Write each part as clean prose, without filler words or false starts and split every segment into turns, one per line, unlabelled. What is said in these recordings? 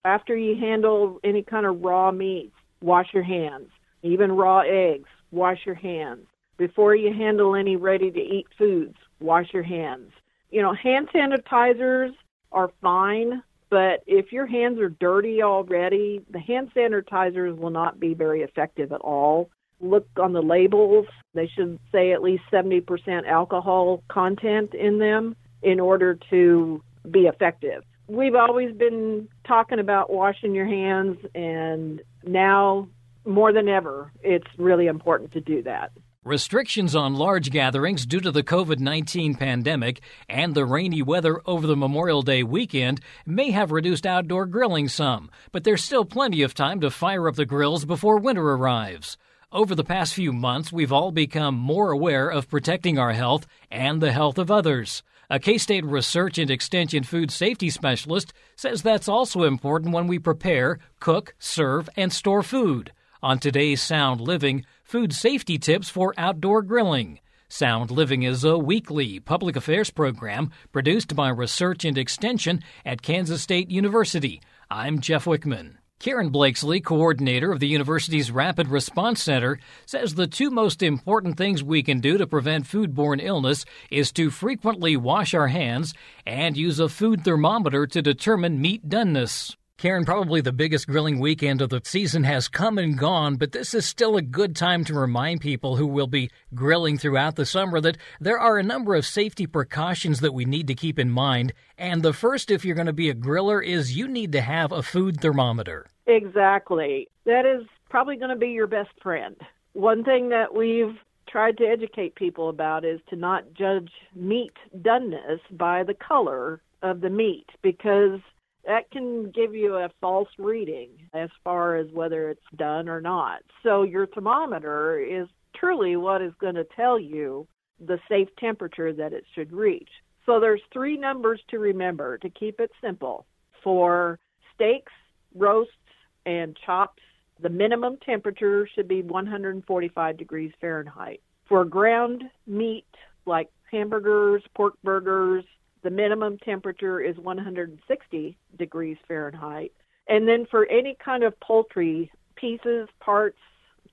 After you handle any kind of raw meats, wash your hands. Even raw eggs, wash your hands. Before you handle any ready-to-eat foods, wash your hands. Hand sanitizers are fine, but if your hands are dirty already, the hand sanitizers will not be very effective at all. Look on the labels. They should say at least 70% alcohol content in them in order to be effective. We've always been talking about washing your hands, and now more than ever, it's really important to do that.
Restrictions on large gatherings due to the COVID-19 pandemic and the rainy weather over the Memorial Day weekend may have reduced outdoor grilling some, but there's still plenty of time to fire up the grills before winter arrives. Over the past few months, we've all become more aware of protecting our health and the health of others. A K-State Research and Extension food safety specialist says that's also important when we prepare, cook, serve, and store food. On today's Sound Living, food safety tips for outdoor grilling. Sound Living is a weekly public affairs program produced by Research and Extension at Kansas State University. I'm Jeff Wichman. Karen Blakeslee, coordinator of the university's Rapid Response Center, says the two most important things we can do to prevent foodborne illness is to frequently wash our hands and use a food thermometer to determine meat doneness. Karen, probably the biggest grilling weekend of the season has come and gone, but this is still a good time to remind people who will be grilling throughout the summer that there are a number of safety precautions that we need to keep in mind. And the first, if you're going to be a griller, is you need to have a food thermometer.
Exactly. That is probably going to be your best friend. One thing that we've tried to educate people about is to not judge meat doneness by the color of the meat, because that can give you a false reading as far as whether it's done or not. So your thermometer is truly what is going to tell you the safe temperature that it should reach. So there's 3 numbers to remember to keep it simple. For steaks, roasts, and chops, the minimum temperature should be 145 degrees Fahrenheit. For ground meat like hamburgers, pork burgers, the minimum temperature is 160 degrees Fahrenheit. And then for any kind of poultry, pieces, parts,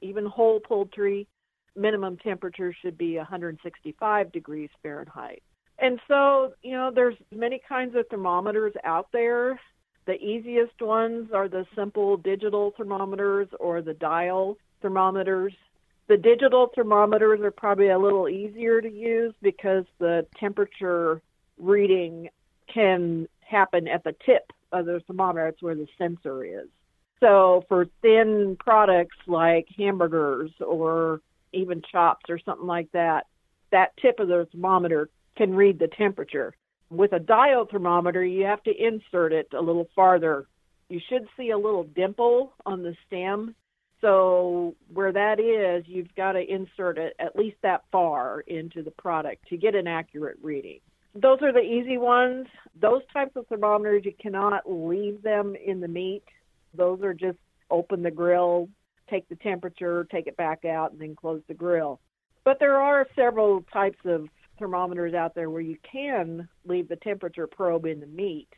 even whole poultry, minimum temperature should be 165 degrees Fahrenheit. And so, there's many kinds of thermometers out there. The easiest ones are the simple digital thermometers or the dial thermometers. The digital thermometers are probably a little easier to use because the temperature reading can happen at the tip of the thermometer. That's where the sensor is. So for thin products like hamburgers or even chops or something like that, that tip of the thermometer can read the temperature. With a dial thermometer, you have to insert it a little farther. You should see a little dimple on the stem. So where that is, you've got to insert it at least that far into the product to get an accurate reading. Those are the easy ones. Those types of thermometers, you cannot leave them in the meat. Those are just open the grill, take the temperature, take it back out, and then close the grill. But there are several types of thermometers out there where you can leave the temperature probe in the meat.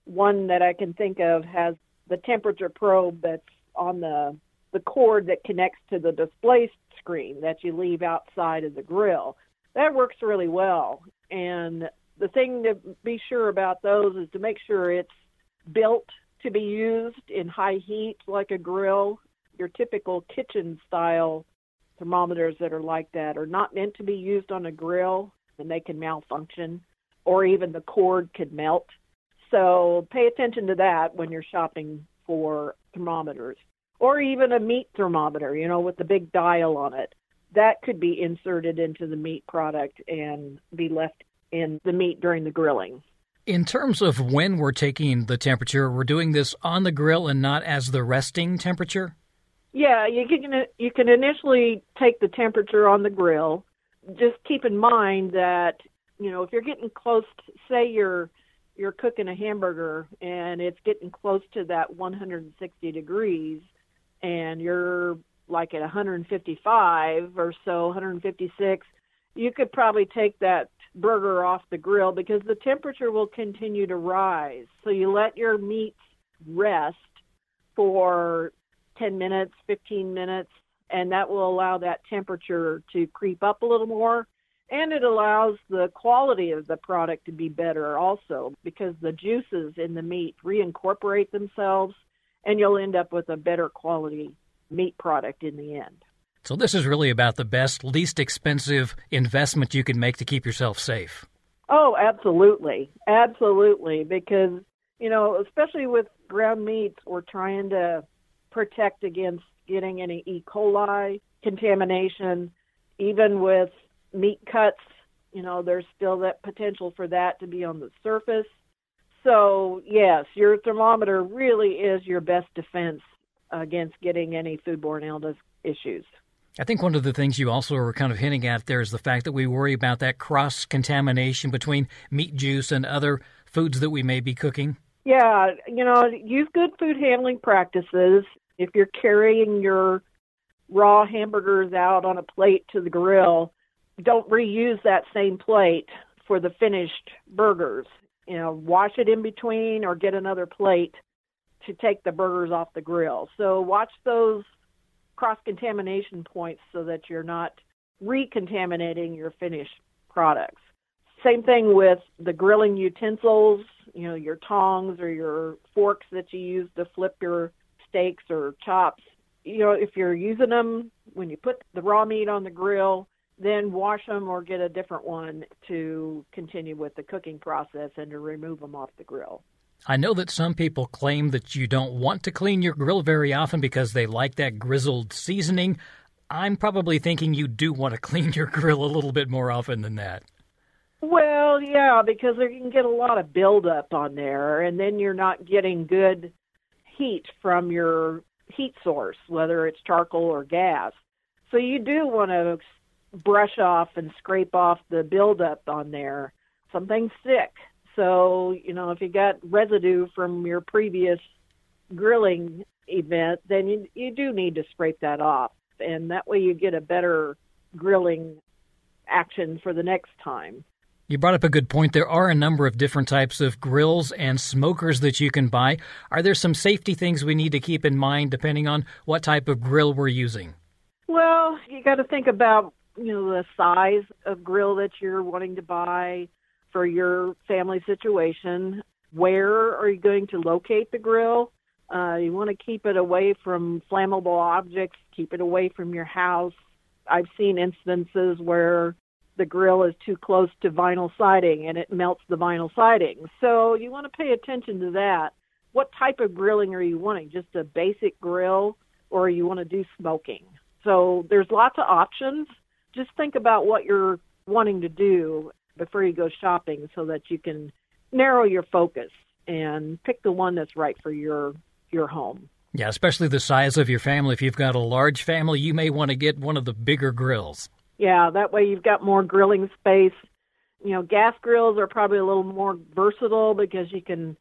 One that I can think of has the temperature probe that's on the cord that connects to the display screen that you leave outside of the grill. That works really well. And the thing to be sure about those is to make sure it's built to be used in high heat like a grill. Your typical kitchen-style thermometers that are like that are not meant to be used on a grill, and they can malfunction, or even the cord could melt. So pay attention to that when you're shopping for thermometers. Or even a meat thermometer, with the big dial on it. That could be inserted into the meat product and be left in the meat during the grilling.
In terms of when we're taking the temperature, we're doing this on the grill and not as the resting temperature?
Yeah, you can initially take the temperature on the grill. Just keep in mind that, if you're getting close, say you're cooking a hamburger and it's getting close to that 160 degrees and you're like at 155 or so, 156, you could probably take that burger off the grill because the temperature will continue to rise. So you let your meats rest for 10 minutes, 15 minutes, and that will allow that temperature to creep up a little more. And it allows the quality of the product to be better also, because the juices in the meat reincorporate themselves, and you'll end up with a better quality meat product in the end.
So this is really about the best, least expensive investment you can make to keep yourself safe.
Oh, absolutely. Absolutely. Because, especially with ground meats, we're trying to protect against getting any E. coli contamination. Even with meat cuts, there's still that potential for that to be on the surface. So, yes, your thermometer really is your best defense against getting any foodborne illness issues.
I think one of the things you also were kind of hinting at there is the fact that we worry about that cross-contamination between meat juice and other foods that we may be cooking.
Yeah, use good food handling practices. If you're carrying your raw hamburgers out on a plate to the grill, don't reuse that same plate for the finished burgers. Wash it in between or get another plate to take the burgers off the grill. So watch those cross-contamination points so that you're not recontaminating your finished products. Same thing with the grilling utensils, your tongs or your forks that you use to flip your steaks or chops. If you're using them when you put the raw meat on the grill, then wash them or get a different one to continue with the cooking process and to remove them off the grill.
I know that some people claim that you don't want to clean your grill very often because they like that grizzled seasoning. I'm probably thinking you do want to clean your grill a little bit more often than that.
Well, yeah, because you can get a lot of buildup on there, and then you're not getting good heat from your heat source, whether it's charcoal or gas. So you do want to brush off and scrape off the buildup on there. Something's thick. So, if you got residue from your previous grilling event, then you do need to scrape that off. And that way you get a better grilling action for the next time.
You brought up a good point. There are a number of different types of grills and smokers that you can buy. Are there some safety things we need to keep in mind depending on what type of grill we're using?
Well, you got to think about, the size of grill that you're wanting to buy for your family situation. Where are you going to locate the grill? You want to keep it away from flammable objects, keep it away from your house. I've seen instances where the grill is too close to vinyl siding and it melts the vinyl siding. So you want to pay attention to that. What type of grilling are you wanting? Just a basic grill, or you want to do smoking? So there's lots of options. Just think about what you're wanting to do before you go shopping so that you can narrow your focus and pick the one that's right for your home.
Yeah, especially the size of your family. If you've got a large family, you may want to get one of the bigger grills.
Yeah, that way you've got more grilling space. Gas grills are probably a little more versatile because you can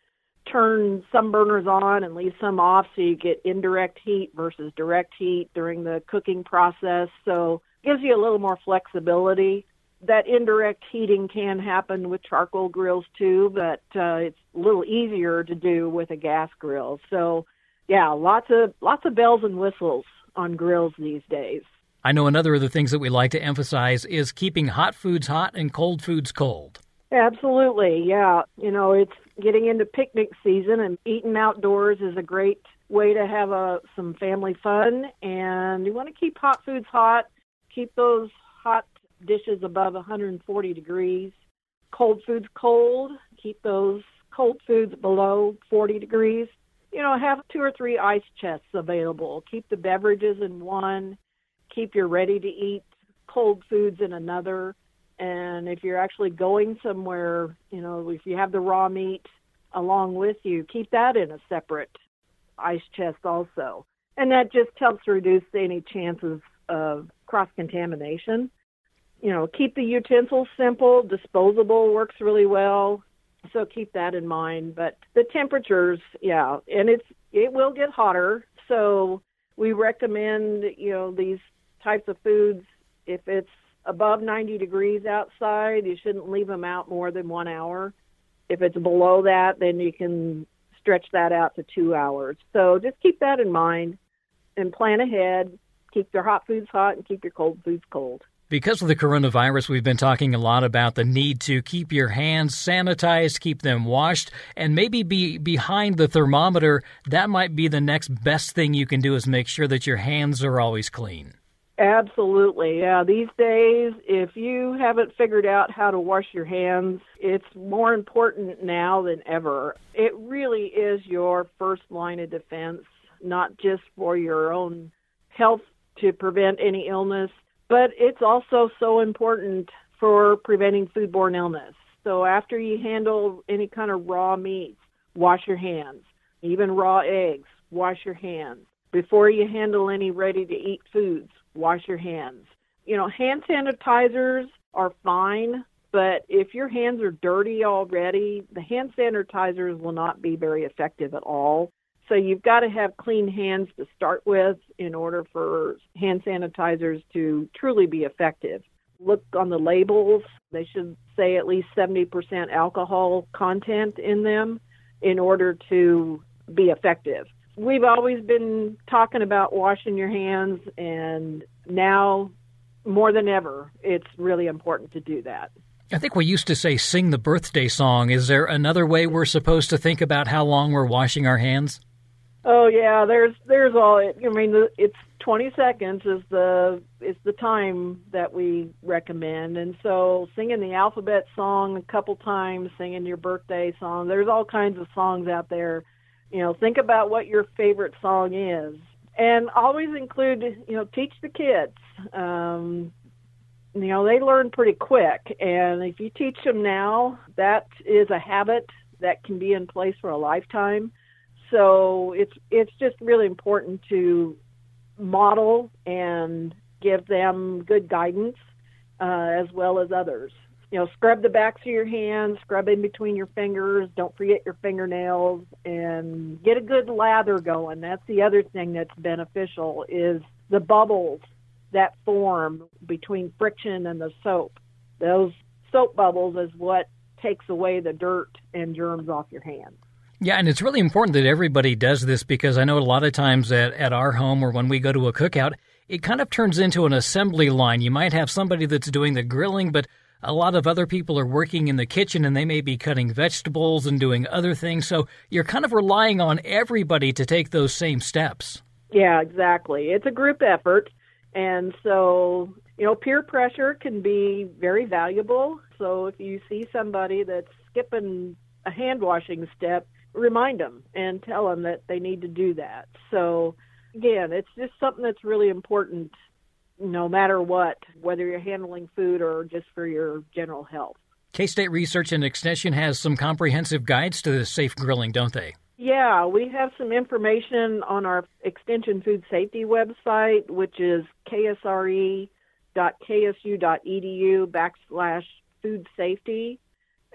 turn some burners on and leave some off so you get indirect heat versus direct heat during the cooking process. So it gives you a little more flexibility. That indirect heating can happen with charcoal grills too, but it's a little easier to do with a gas grill. So, yeah, lots of bells and whistles on grills these days.
I know another of the things that we like to emphasize is keeping hot foods hot and cold foods cold.
Absolutely, yeah. It's getting into picnic season, and eating outdoors is a great way to have some family fun. And you want to keep hot foods hot, keep those hot dishes above 140 degrees. Cold foods cold, keep those cold foods below 40 degrees. Have 2 or 3 ice chests available. Keep the beverages in one. Keep your ready-to-eat cold foods in another. And if you're actually going somewhere, if you have the raw meat along with you, keep that in a separate ice chest also. And that just helps reduce any chances of cross-contamination. Keep the utensils simple. Disposable works really well. So keep that in mind. But the temperatures, yeah, and it will get hotter. So we recommend, these types of foods, if it's above 90 degrees outside, you shouldn't leave them out more than 1 hour. If it's below that, then you can stretch that out to 2 hours. So just keep that in mind and plan ahead. Keep your hot foods hot and keep your cold foods cold.
Because of the coronavirus, we've been talking a lot about the need to keep your hands sanitized, keep them washed, and maybe be behind the thermometer. That might be the next best thing you can do, is make sure that your hands are always clean.
Absolutely. Yeah, these days, if you haven't figured out how to wash your hands, it's more important now than ever. It really is your first line of defense, not just for your own health to prevent any illness, but it's also so important for preventing foodborne illness. So after you handle any kind of raw meats, wash your hands. Even raw eggs, wash your hands. Before you handle any ready-to-eat foods, wash your hands. Hand sanitizers are fine, but if your hands are dirty already, the hand sanitizers will not be very effective at all. So you've got to have clean hands to start with in order for hand sanitizers to truly be effective. Look on the labels. They should say at least 70% alcohol content in them in order to be effective. We've always been talking about washing your hands, and now more than ever, it's really important to do that.
I think we used to say sing the birthday song. Is there another way we're supposed to think about how long we're washing our hands?
Oh yeah, there's all. It's 20 seconds is the time that we recommend, and so singing the alphabet song a couple times, singing your birthday song. There's all kinds of songs out there. Think about what your favorite song is, and always include. Teach the kids. They learn pretty quick, and if you teach them now, that is a habit that can be in place for a lifetime. So it's just really important to model and give them good guidance as well as others. Scrub the backs of your hands, scrub in between your fingers, don't forget your fingernails, and get a good lather going. That's the other thing that's beneficial is the bubbles that form between friction and the soap. Those soap bubbles is what takes away the dirt and germs off your hands.
Yeah, and it's really important that everybody does this, because I know a lot of times at our home or when we go to a cookout, it kind of turns into an assembly line. You might have somebody that's doing the grilling, but a lot of other people are working in the kitchen, and they may be cutting vegetables and doing other things. So you're kind of relying on everybody to take those same steps. Yeah,
exactly. It's a group effort. And so, peer pressure can be very valuable. So if you see somebody that's skipping a hand washing step, remind them and tell them that they need to do that. So, again, it's just something that's really important no matter what, whether you're handling food or just for your general health.
K-State Research and Extension has some comprehensive guides to safe grilling, don't they?
Yeah, we have some information on our Extension Food Safety website, which is ksre.ksu.edu/food safety.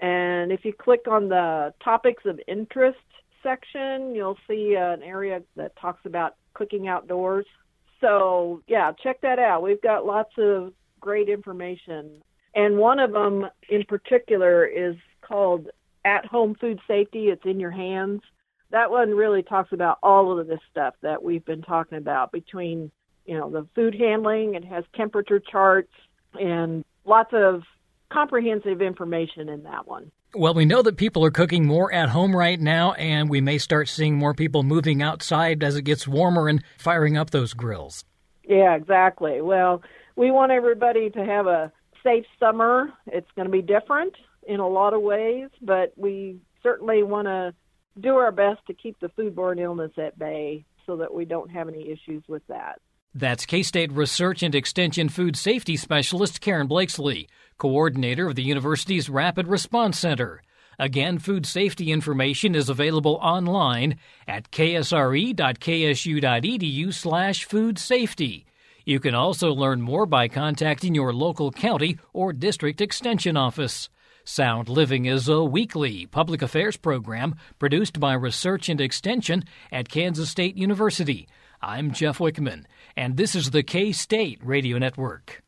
And if you click on the topics of interest section, you'll see an area that talks about cooking outdoors. So, yeah, check that out. We've got lots of great information. And one of them in particular is called At-Home Food Safety. It's in your hands. That one really talks about all of this stuff that we've been talking about between, the food handling. It has temperature charts and lots of comprehensive information in that one.
Well, we know that people are cooking more at home right now, and we may start seeing more people moving outside as it gets warmer and firing up those grills.
Yeah, exactly. Well, we want everybody to have a safe summer. It's going to be different in a lot of ways, but we certainly want to do our best to keep the foodborne illness at bay so that we don't have any issues with that.
That's K-State Research and Extension Food Safety Specialist Karen Blakeslee, coordinator of the university's Rapid Response Center. Again, food safety information is available online at ksre.ksu.edu/food safety. You can also learn more by contacting your local county or district extension office. Sound Living is a weekly public affairs program produced by Research and Extension at Kansas State University. I'm Jeff Wichman, and this is the K-State Radio Network.